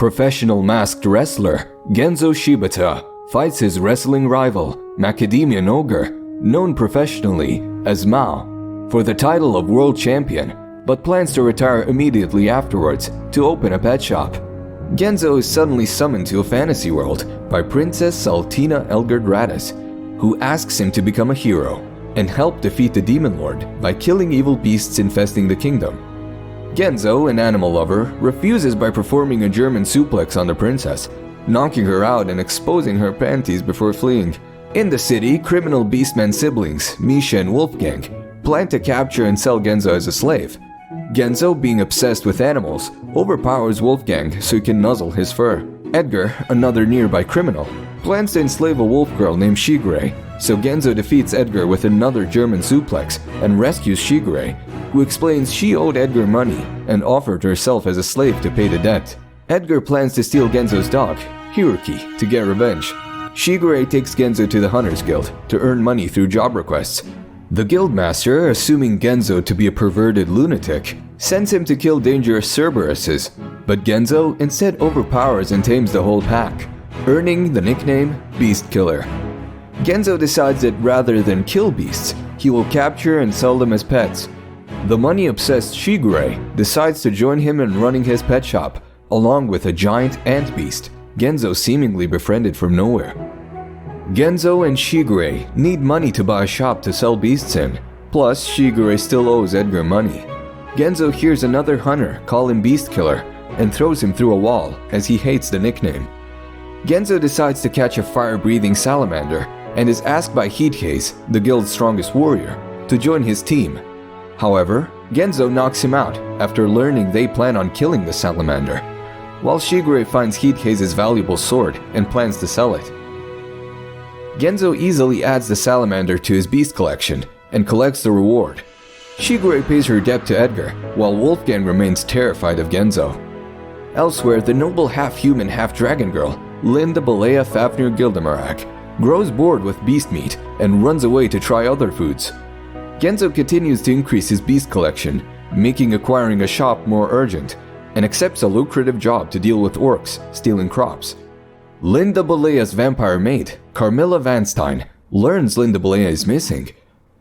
Professional masked wrestler Genzou Shibata fights his wrestling rival, Macadamian Ogre, known professionally as Mao, for the title of world champion, but plans to retire immediately afterwards to open a pet shop. Genzou is suddenly summoned to a fantasy world by Princess Saltina Elgard-Radis, who asks him to become a hero and help defeat the Demon Lord by killing evil beasts infesting the kingdom. Genzou, an animal lover, refuses by performing a German suplex on the princess, knocking her out and exposing her panties before fleeing. In the city, criminal beastman siblings, Michi and Wolfgang, plan to capture and sell Genzou as a slave. Genzou, being obsessed with animals, overpowers Wolfgang so he can nuzzle his fur. Edgar, another nearby criminal, plans to enslave a wolf girl named Shigure, so Genzou defeats Edgar with another German suplex and rescues Shigure, who explains she owed Edgar money and offered herself as a slave to pay the debt. Edgar plans to steal Genzou's dog, Hiroki, to get revenge. Shigure takes Genzou to the Hunters Guild to earn money through job requests. The guildmaster, assuming Genzou to be a perverted lunatic, sends him to kill dangerous Cerberuses, but Genzou instead overpowers and tames the whole pack, earning the nickname Beast Killer. Genzou decides that rather than kill beasts, he will capture and sell them as pets. The money-obsessed Shigure decides to join him in running his pet shop, along with a giant ant beast, Genzou seemingly befriended from nowhere. Genzou and Shigure need money to buy a shop to sell beasts in, plus Shigure still owes Edgar money. Genzou hears another hunter call him Beast Killer and throws him through a wall as he hates the nickname. Genzou decides to catch a fire-breathing salamander and is asked by Heatcase, the guild's strongest warrior, to join his team. However, Genzou knocks him out after learning they plan on killing the salamander, while Shigure finds Heatcase's valuable sword and plans to sell it. Genzou easily adds the salamander to his beast collection and collects the reward. Shigure pays her debt to Edgar, while Wolfgang remains terrified of Genzou. Elsewhere, the noble half-human, half-dragon girl, Linda Balea Fafnir Gildemarak, grows bored with beast meat and runs away to try other foods. Genzou continues to increase his beast collection, making acquiring a shop more urgent, and accepts a lucrative job to deal with orcs stealing crops. Linda Balea's vampire mate, Carmilla Vanstein, learns Linda Balea is missing.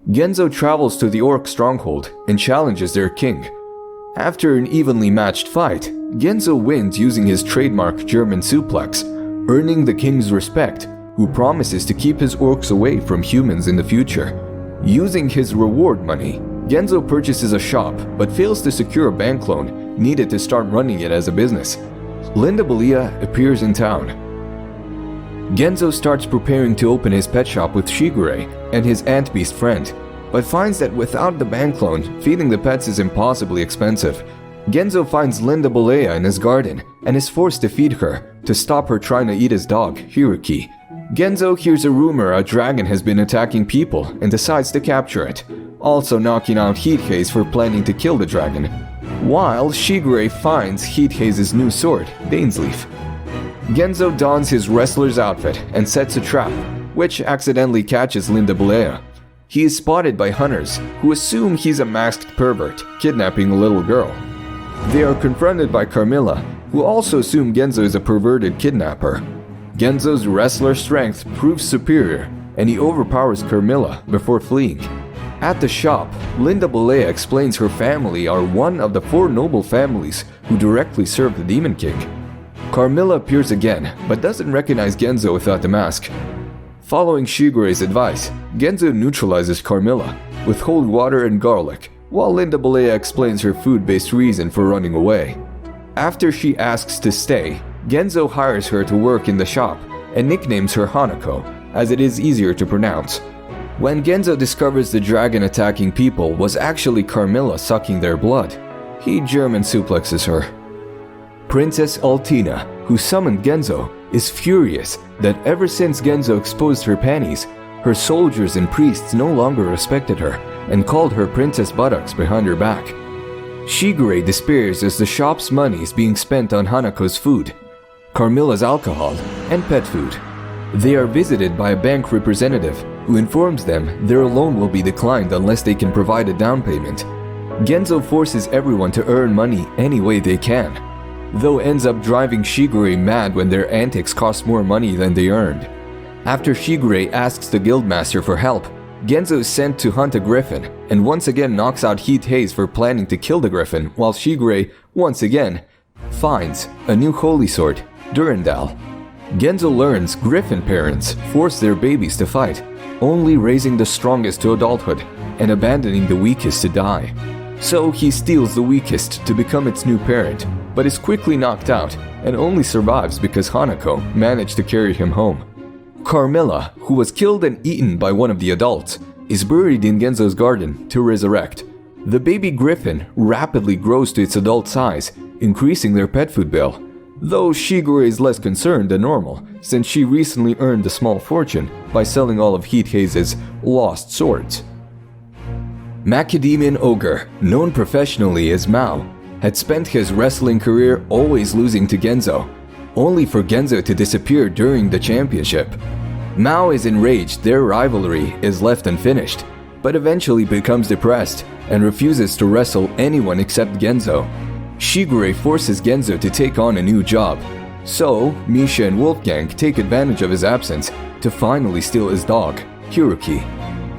Genzou travels to the orc stronghold and challenges their king. After an evenly matched fight, Genzou wins using his trademark German suplex, earning the king's respect, who promises to keep his orcs away from humans in the future. Using his reward money, Genzou purchases a shop but fails to secure a bank loan needed to start running it as a business. Linda Balea appears in town. Genzou starts preparing to open his pet shop with Shigure and his ant beast friend, but finds that without the bank loan, feeding the pets is impossibly expensive. Genzou finds Linda Balea in his garden and is forced to feed her to stop her trying to eat his dog, Hiroki. Genzou hears a rumor a dragon has been attacking people and decides to capture it, also knocking out Heatcase for planning to kill the dragon, while Shigure finds Heatcase's new sword, Bainsleaf. Genzou dons his wrestler's outfit and sets a trap, which accidentally catches Linda Balea. He is spotted by hunters, who assume he's a masked pervert, kidnapping a little girl. They are confronted by Carmilla, who also assume Genzou is a perverted kidnapper. Genzou's wrestler strength proves superior, and he overpowers Carmilla before fleeing. At the shop, Linda Balea explains her family are one of the 4 noble families who directly serve the Demon King. Carmilla appears again, but doesn't recognize Genzou without the mask. Following Shigure's advice, Genzou neutralizes Carmilla with cold water and garlic, while Linda Balea explains her food-based reason for running away. After she asks to stay, Genzou hires her to work in the shop and nicknames her Hanako, as it is easier to pronounce. When Genzou discovers the dragon attacking people was actually Carmilla sucking their blood, he German suplexes her. Princess Altina, who summoned Genzou, is furious that ever since Genzou exposed her panties, her soldiers and priests no longer respected her and called her Princess Buttocks behind her back. Shigure despairs as the shop's money is being spent on Hanako's food, Carmilla's alcohol, and pet food. They are visited by a bank representative who informs them their loan will be declined unless they can provide a down payment. Genzou forces everyone to earn money any way they can. though ends up driving Shigure mad when their antics cost more money than they earned. After Shigure asks the guildmaster for help, Genzou is sent to hunt a griffin and once again knocks out Heat Haze for planning to kill the griffin, while Shigure, once again, finds a new holy sword, Durandal. Genzou learns griffin parents force their babies to fight, only raising the strongest to adulthood and abandoning the weakest to die. So he steals the weakest to become its new parent, but is quickly knocked out and only survives because Hanako managed to carry him home. Carmilla, who was killed and eaten by one of the adults, is buried in Genzou's garden to resurrect. The baby griffin rapidly grows to its adult size, increasing their pet food bill, though Shigure is less concerned than normal since she recently earned a small fortune by selling all of Heat Haze's lost swords. Macadamian Ogre, known professionally as Mao, had spent his wrestling career always losing to Genzou, only for Genzou to disappear during the championship. Mao is enraged their rivalry is left unfinished, but eventually becomes depressed and refuses to wrestle anyone except Genzou. Shigure forces Genzou to take on a new job, so Michi and Wolfgang take advantage of his absence to finally steal his dog, Hiroki.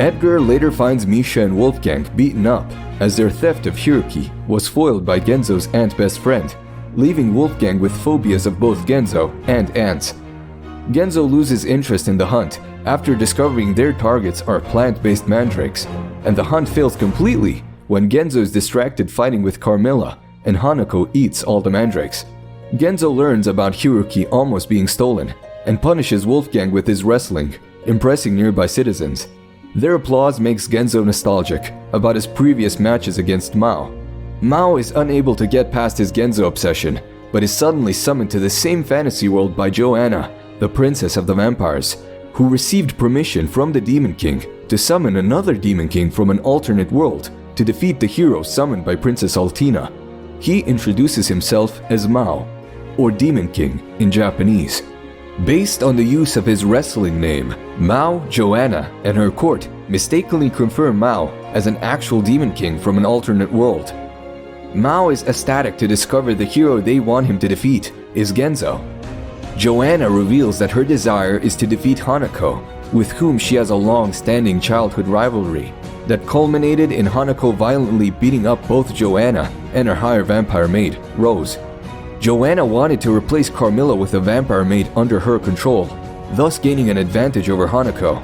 Edgar later finds Michi and Wolfgang beaten up as their theft of Hiroki was foiled by Genzou's ant best friend, leaving Wolfgang with phobias of both Genzou and ants. Genzou loses interest in the hunt after discovering their targets are plant-based mandrakes, and the hunt fails completely when Genzou is distracted fighting with Carmilla and Hanako eats all the mandrakes. Genzou learns about Hiroki almost being stolen and punishes Wolfgang with his wrestling, impressing nearby citizens. Their applause makes Genzou nostalgic about his previous matches against Mao. Mao is unable to get past his Genzou obsession, but is suddenly summoned to the same fantasy world by Joanna, the princess of the vampires, who received permission from the Demon King to summon another Demon King from an alternate world to defeat the hero summoned by Princess Altina. He introduces himself as Mao, or Demon King in Japanese. Based on the use of his wrestling name, Mao, Joanna, and her court mistakenly confirm Mao as an actual Demon King from an alternate world. Mao is ecstatic to discover the hero they want him to defeat is Genzou. Joanna reveals that her desire is to defeat Hanako, with whom she has a long-standing childhood rivalry that culminated in Hanako violently beating up both Joanna and her higher vampire maid, Rose. Joanna wanted to replace Carmilla with a vampire maid under her control, thus gaining an advantage over Hanako.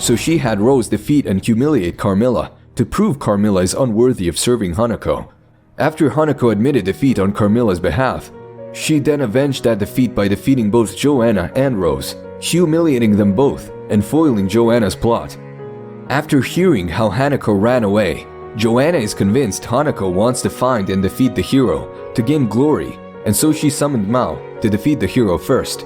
So she had Rose defeat and humiliate Carmilla to prove Carmilla is unworthy of serving Hanako. After Hanako admitted defeat on Carmilla's behalf, she then avenged that defeat by defeating both Joanna and Rose, humiliating them both and foiling Joanna's plot. After hearing how Hanako ran away, Joanna is convinced Hanako wants to find and defeat the hero to gain glory, and so she summoned Mao to defeat the hero first.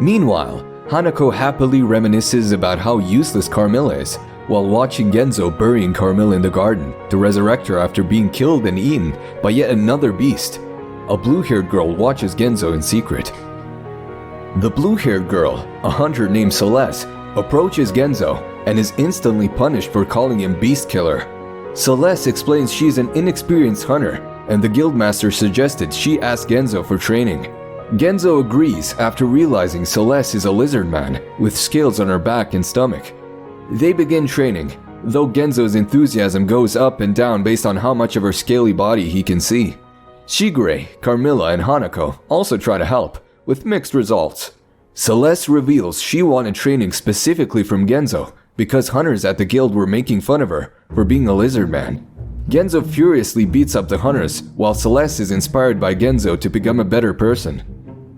Meanwhile, Hanako happily reminisces about how useless Carmilla is while watching Genzou burying Carmilla in the garden to resurrect her after being killed and eaten by yet another beast. A blue-haired girl watches Genzou in secret. The blue-haired girl, a hunter named Celeste, approaches Genzou and is instantly punished for calling him Beast Killer. Celeste explains she's an inexperienced hunter, and the guildmaster suggested she ask Genzou for training. Genzou agrees after realizing Celeste is a lizard man with scales on her back and stomach. They begin training, though Genzou's enthusiasm goes up and down based on how much of her scaly body he can see. Shigure, Carmilla, and Hanako also try to help, with mixed results. Celeste reveals she wanted training specifically from Genzou because hunters at the guild were making fun of her for being a lizard man. Genzou furiously beats up the hunters, while Celeste is inspired by Genzou to become a better person.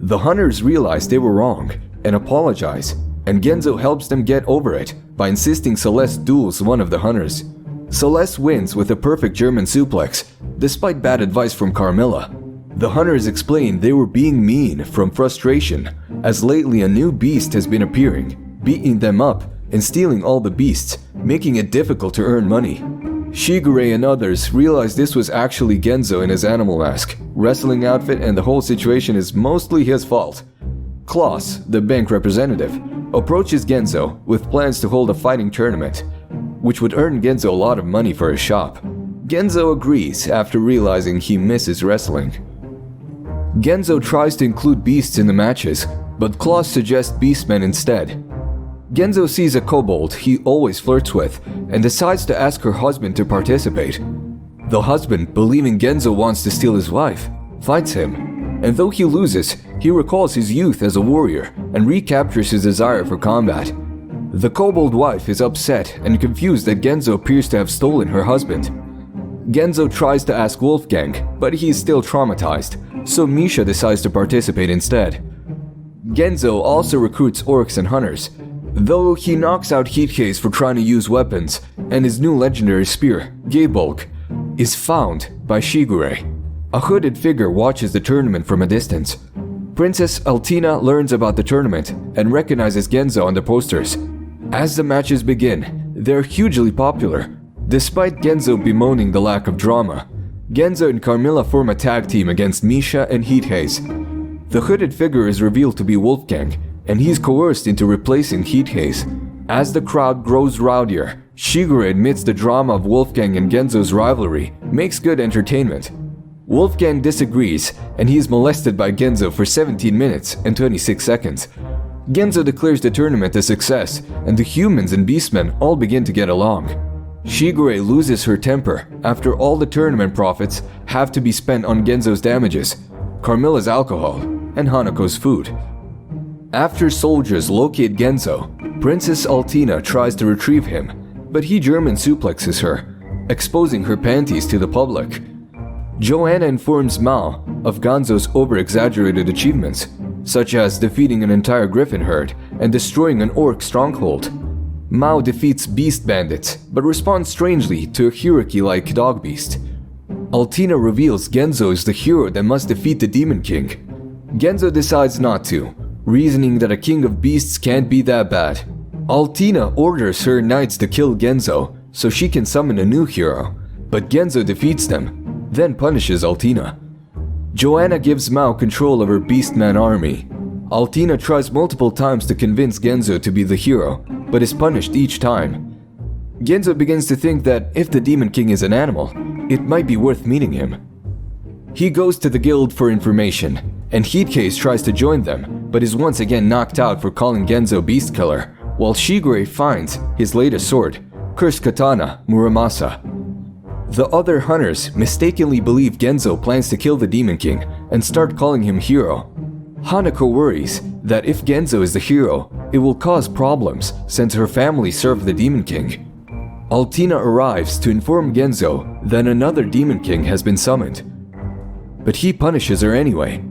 The hunters realize they were wrong and apologize, and Genzou helps them get over it by insisting Celeste duels one of the hunters. Celeste wins with a perfect German suplex, despite bad advice from Carmilla. The hunters explain they were being mean from frustration, as lately a new beast has been appearing, beating them up and stealing all the beasts, making it difficult to earn money. Shigure and others realize this was actually Genzou in his animal mask, wrestling outfit, and the whole situation is mostly his fault. Klaus, the bank representative, approaches Genzou with plans to hold a fighting tournament, which would earn Genzou a lot of money for his shop. Genzou agrees after realizing he misses wrestling. Genzou tries to include beasts in the matches, but Claus suggests beastmen instead. Genzou sees a kobold he always flirts with and decides to ask her husband to participate. The husband, believing Genzou wants to steal his wife, fights him, and though he loses, he recalls his youth as a warrior and recaptures his desire for combat. The kobold wife is upset and confused that Genzou appears to have stolen her husband. Genzou tries to ask Wolfgang, but he is still traumatized, so Misha decides to participate instead. Genzou also recruits orcs and hunters, though he knocks out Heatcase for trying to use weapons, and his new legendary spear, Geibolg, is found by Shigure. A hooded figure watches the tournament from a distance. Princess Altina learns about the tournament and recognizes Genzou on the posters. As the matches begin, they're hugely popular, despite Genzou bemoaning the lack of drama. Genzou and Carmilla form a tag team against Misha and Heathaze. The hooded figure is revealed to be Wolfgang, and he's coerced into replacing Heathaze. As the crowd grows rowdier, Shigure admits the drama of Wolfgang and Genzou's rivalry makes good entertainment. Wolfgang disagrees, and he is molested by Genzou for 17 minutes and 26 seconds. Genzou declares the tournament a success, and the humans and beastmen all begin to get along. Shigure loses her temper after all the tournament profits have to be spent on Genzou's damages, Carmilla's alcohol, and Hanako's food. After soldiers locate Genzou, Princess Altina tries to retrieve him, but he German suplexes her, exposing her panties to the public. Joanna informs Mao of Genzou's over-exaggerated achievements, such as defeating an entire griffin herd and destroying an orc stronghold. Mao defeats beast bandits, but responds strangely to a hierarchy-like dog beast. Altina reveals Genzou is the hero that must defeat the Demon King. Genzou decides not to, reasoning that a king of beasts can't be that bad. Altina orders her knights to kill Genzou so she can summon a new hero, but Genzou defeats them, then punishes Altina. Joanna gives Mao control of her Beastman army. Altina tries multiple times to convince Genzou to be the hero, but is punished each time. Genzou begins to think that if the Demon King is an animal, it might be worth meeting him. He goes to the guild for information, and Heatcase tries to join them, but is once again knocked out for calling Genzou Beast Killer, while Shigure finds his latest sword, Cursed Katana Muramasa. The other hunters mistakenly believe Genzou plans to kill the Demon King and start calling him hero. Hanako worries that if Genzou is the hero, it will cause problems since her family served the Demon King. Altina arrives to inform Genzou that another Demon King has been summoned, but he punishes her anyway.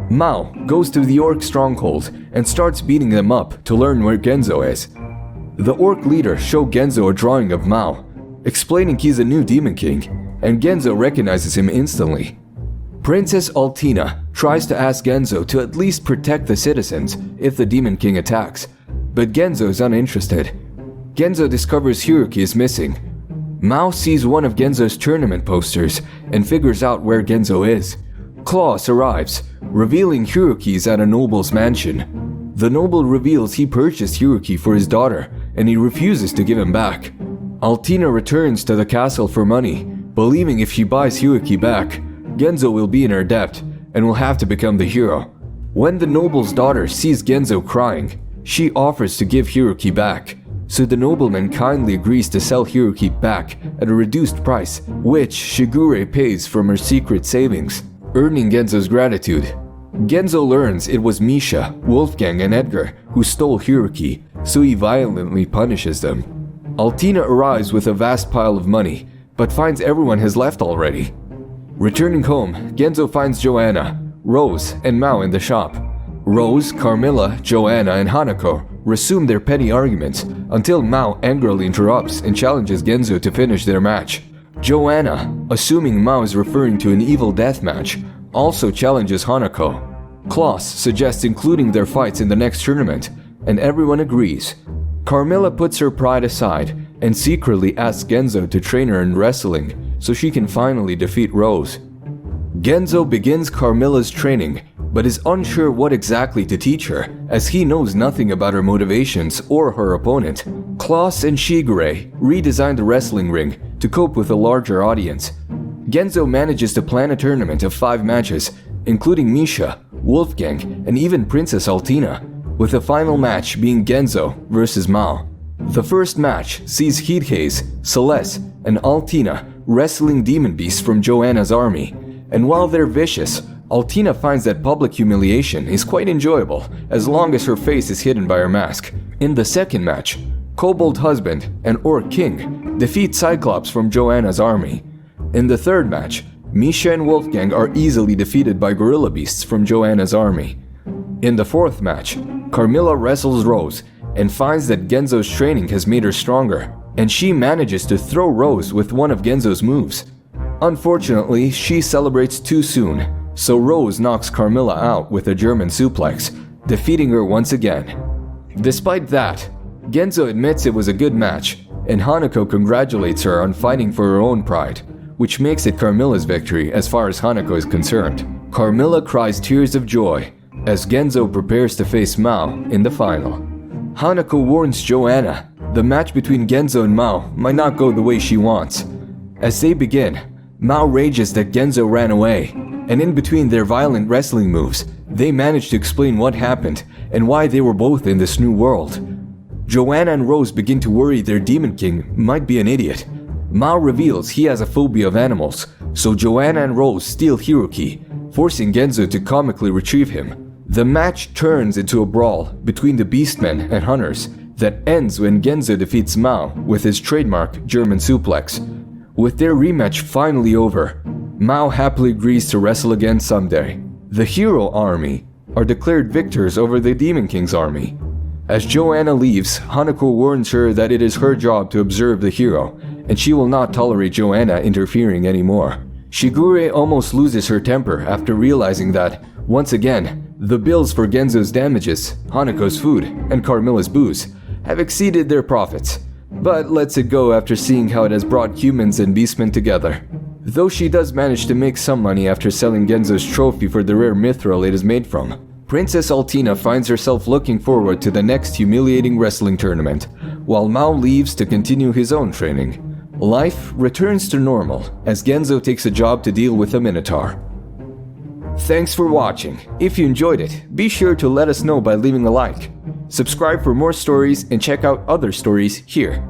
Mao goes to the orc stronghold and starts beating them up to learn where Genzou is. The orc leader shows Genzou a drawing of Mao, explaining he's a new Demon King, and Genzou recognizes him instantly. Princess Altina tries to ask Genzou to at least protect the citizens if the Demon King attacks, but Genzou is uninterested. Genzou discovers Hierarchy is missing. Mao sees one of Genzou's tournament posters and figures out where Genzou is. Claus arrives, revealing Hierarchy is at a noble's mansion. The noble reveals he purchased Hierarchy for his daughter, and he refuses to give him back. Altina returns to the castle for money, believing if she buys Hierarchy back, Genzou will be in her debt and will have to become the hero. When the noble's daughter sees Genzou crying, she offers to give Hierarchy back, so the nobleman kindly agrees to sell Hierarchy back at a reduced price, which Shigure pays from her secret savings, earning Genzou's gratitude. Genzou learns it was Misha, Wolfgang, and Edgar who stole Hierarchy, so he violently punishes them. Altina arrives with a vast pile of money, but finds everyone has left already. Returning home, Genzou finds Joanna, Rose, and Mao in the shop. Rose, Carmilla, Joanna, and Hanako resume their petty arguments until Mao angrily interrupts and challenges Genzou to finish their match. Joanna, assuming Mao is referring to an evil death match, also challenges Hanako. Claus suggests including their fights in the next tournament, and everyone agrees. Carmilla puts her pride aside and secretly asks Genzou to train her in wrestling so she can finally defeat Rose. Genzou begins Carmilla's training, but is unsure what exactly to teach her, as he knows nothing about her motivations or her opponent. Claus and Shigure redesign the wrestling ring to cope with a larger audience. Genzou manages to plan a tournament of 5 matches, including Misha, Wolfgang, and even Princess Altina, with the final match being Genzou versus Mao. The first match sees Hidhase, Celeste, and Altina wrestling demon beasts from Joanna's army, and while they're vicious, Altina finds that public humiliation is quite enjoyable as long as her face is hidden by her mask. In the second match, Kobold Husband and Orc King defeat Cyclops from Joanna's army. In the third match, Misha and Wolfgang are easily defeated by Gorilla Beasts from Joanna's army. In the fourth match, Carmilla wrestles Rose and finds that Genzou's training has made her stronger, and she manages to throw Rose with one of Genzou's moves. Unfortunately, she celebrates too soon, so Rose knocks Carmilla out with a German suplex, defeating her once again. Despite that, Genzou admits it was a good match, and Hanako congratulates her on fighting for her own pride, which makes it Carmilla's victory as far as Hanako is concerned. Carmilla cries tears of joy as Genzou prepares to face Mao in the final. Hanako warns Joanna the match between Genzou and Mao might not go the way she wants. As they begin, Mao rages that Genzou ran away, and in between their violent wrestling moves, they manage to explain what happened and why they were both in this new world. Joanna and Rose begin to worry their Demon King might be an idiot. Mao reveals he has a phobia of animals, so Joanna and Rose steal Hiroki, forcing Genzou to comically retrieve him. The match turns into a brawl between the Beastmen and Hunters that ends when Genzou defeats Mao with his trademark German suplex. With their rematch finally over, Mao happily agrees to wrestle again someday. The Hero Army are declared victors over the Demon King's army. As Joanna leaves, Hanako warns her that it is her job to observe the hero, and she will not tolerate Joanna interfering anymore. Shigure almost loses her temper after realizing that, once again, the bills for Genzou's damages, Hanako's food, and Carmilla's booze have exceeded their profits, but lets it go after seeing how it has brought humans and beastmen together. Though she does manage to make some money after selling Genzou's trophy for the rare mithril it is made from. Princess Altina finds herself looking forward to the next humiliating wrestling tournament, while Mao leaves to continue his own training. Life returns to normal as Genzou takes a job to deal with a Minotaur. Thanks for watching. If you enjoyed it, be sure to let us know by leaving a like. Subscribe for more stories and check out other stories here.